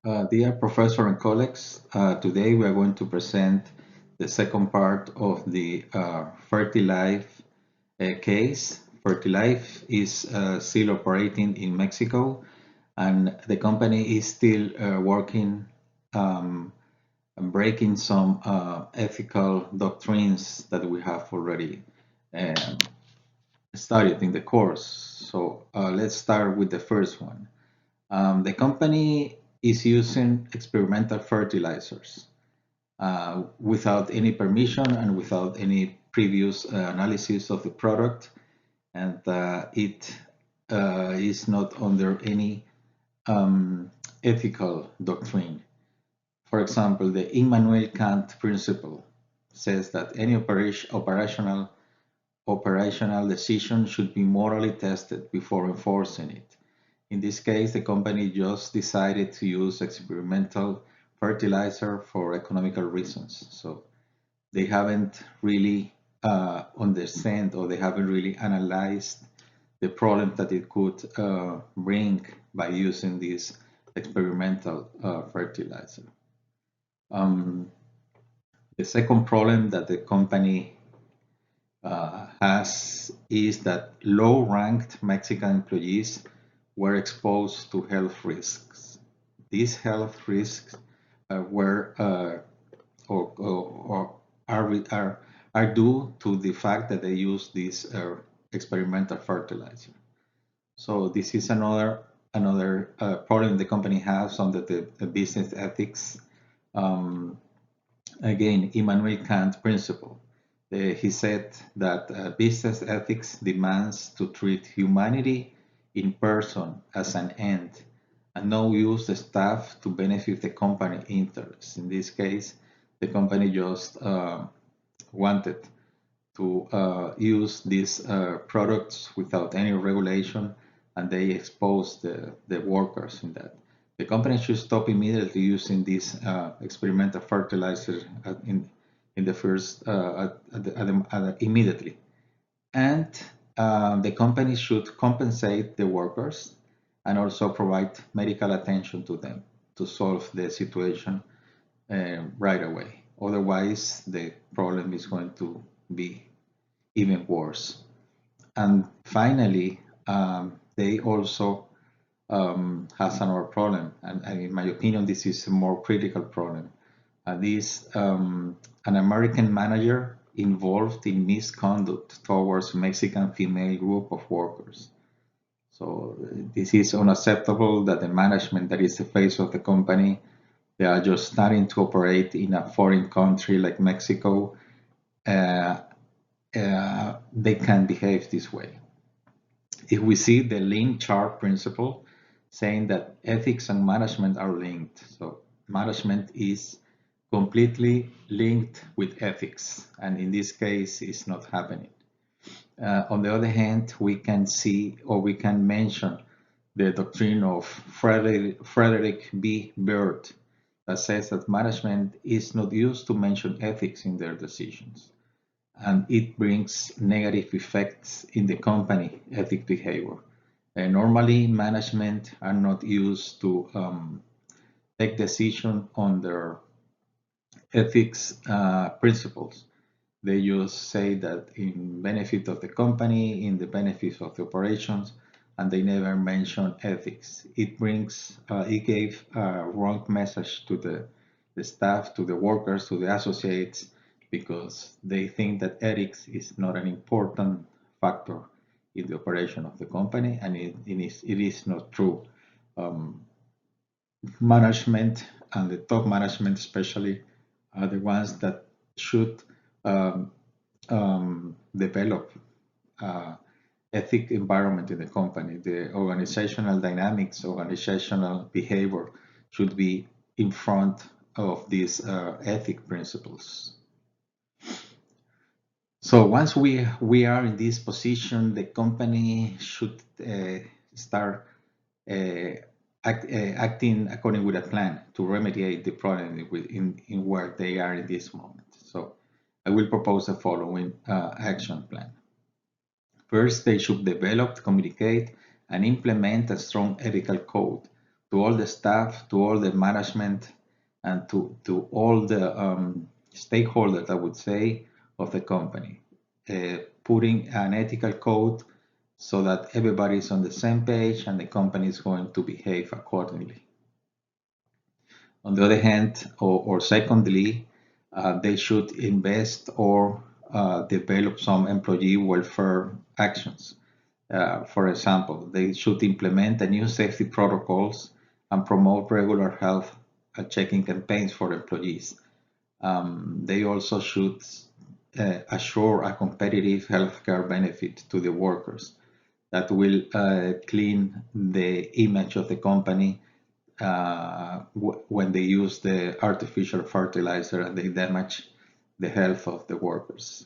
Dear professor and colleagues, today we are going to present the second part of the Fertilife case. Fertilife is still operating in Mexico, and the company is still working and breaking some ethical doctrines that we have already um, studied in the course. So let's start with the first one. The company is using experimental fertilizers without any permission and without any previous analysis of the product, and it is not under any ethical doctrine. For example, the Immanuel Kant principle says that any operational decision should be morally tested before enforcing it. In this case, the company just decided to use experimental fertilizer for economical reasons. So they haven't really understand, or they haven't really analyzed the problem that it could bring by using this experimental fertilizer. The second problem that the company has is that low-ranked Mexican employees were exposed to health risks. These health risks were or are due to the fact that they use this experimental fertilizer. So this is another problem the company has under the business ethics. Again, Immanuel Kant principle. He said that business ethics demands to treat humanity in person as an end and not use the staff to benefit the company interests. In this case, the company just wanted to use these products without any regulation, and they exposed the workers in that. The company should stop immediately using these experimental fertilizers in the first immediately, and the company should compensate the workers and also provide medical attention to them to solve the situation right away. Otherwise, the problem is going to be even worse. And finally, they also has another problem, and in my opinion, this is a more critical problem. This an American manager involved in misconduct towards Mexican female group of workers. So this is unacceptable that the management that is the face of the company, they are just starting to operate in a foreign country like Mexico. They can behave this way. If we see the link chart principle saying that ethics and management are linked, so management is completely linked with ethics, and in this case it's not happening. On the other hand, we can see, or we can mention, the doctrine of Frederick B. Bird that says that management is not used to mention ethics in their decisions, and it brings negative effects in the company ethic behavior. Normally, management are not used to take decision on their ethics principles. They just say that in benefit of the company, in the benefit of the operations, and they never mention ethics. It gave a wrong message to the staff, to the workers, to the associates, because they think that ethics is not an important factor in the operation of the company, and it is not true. Management and the top management especially are the ones that should develop ethic environment in the company. The organizational dynamics, organizational behavior should be in front of these ethic principles. So once we are in this position, the company should start acting according with a plan to remediate the problem in where they are in this moment. So I will propose the following action plan. First, they should develop, communicate, and implement a strong ethical code to all the staff, to all the management, and to all the stakeholders, I would say, of the company. Putting an ethical code so that everybody is on the same page and the company is going to behave accordingly. On the other hand, or secondly, they should invest or develop some employee welfare actions. For example, they should implement a new safety protocols and promote regular health checking campaigns for employees. They also should assure a competitive healthcare benefit to the workers that will clean the image of the company when they use the artificial fertilizer and they damage the health of the workers.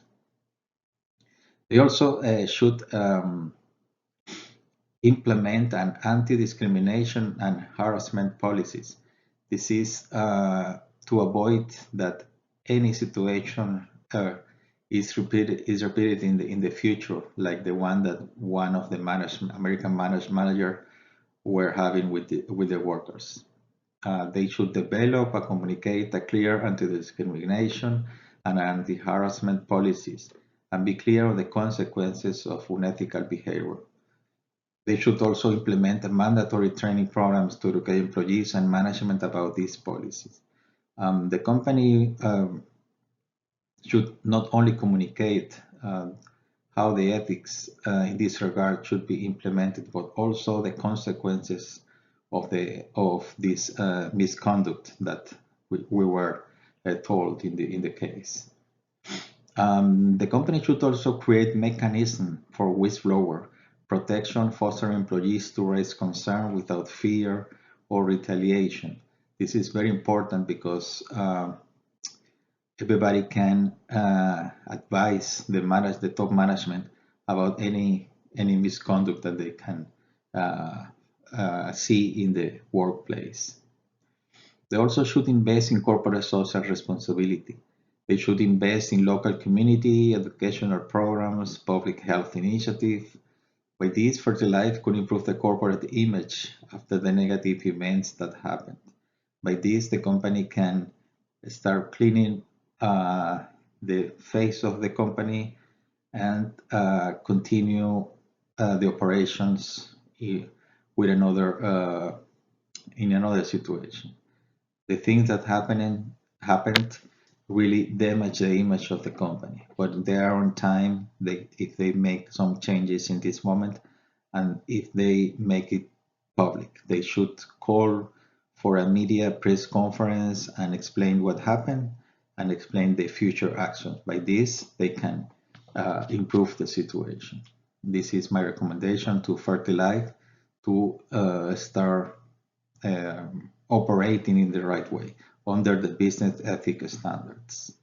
They also should implement an anti-discrimination and harassment policies. This is to avoid that any situation is repeated in the future, like the one that one of the American manager were having with the workers. They should develop and communicate a clear anti-discrimination and anti-harassment policies and be clear on the consequences of unethical behavior. They should also implement mandatory training programs to educate employees and management about these policies. The company should not only communicate how the ethics in this regard should be implemented, but also the consequences of this misconduct that we were told in the case. The company should also create mechanism for whistleblower protection, fostering employees to raise concern without fear or retaliation. This is very important because everybody can advise the top management about any misconduct that they can see in the workplace. They also should invest in corporate social responsibility. They should invest in local community, educational programs, public health initiatives. By this, Fertilife could improve the corporate image after the negative events that happened. By this, the company can start cleaning the face of the company and continue the operations with another in another situation. The things that happened really damage the image of the company, but they are on time. If they make some changes in this moment, and if they make it public, they should call for a media press conference and explain what happened and explain the future actions. By this, they can improve the situation. This is my recommendation to Fertilife to start operating in the right way under the business ethics standards.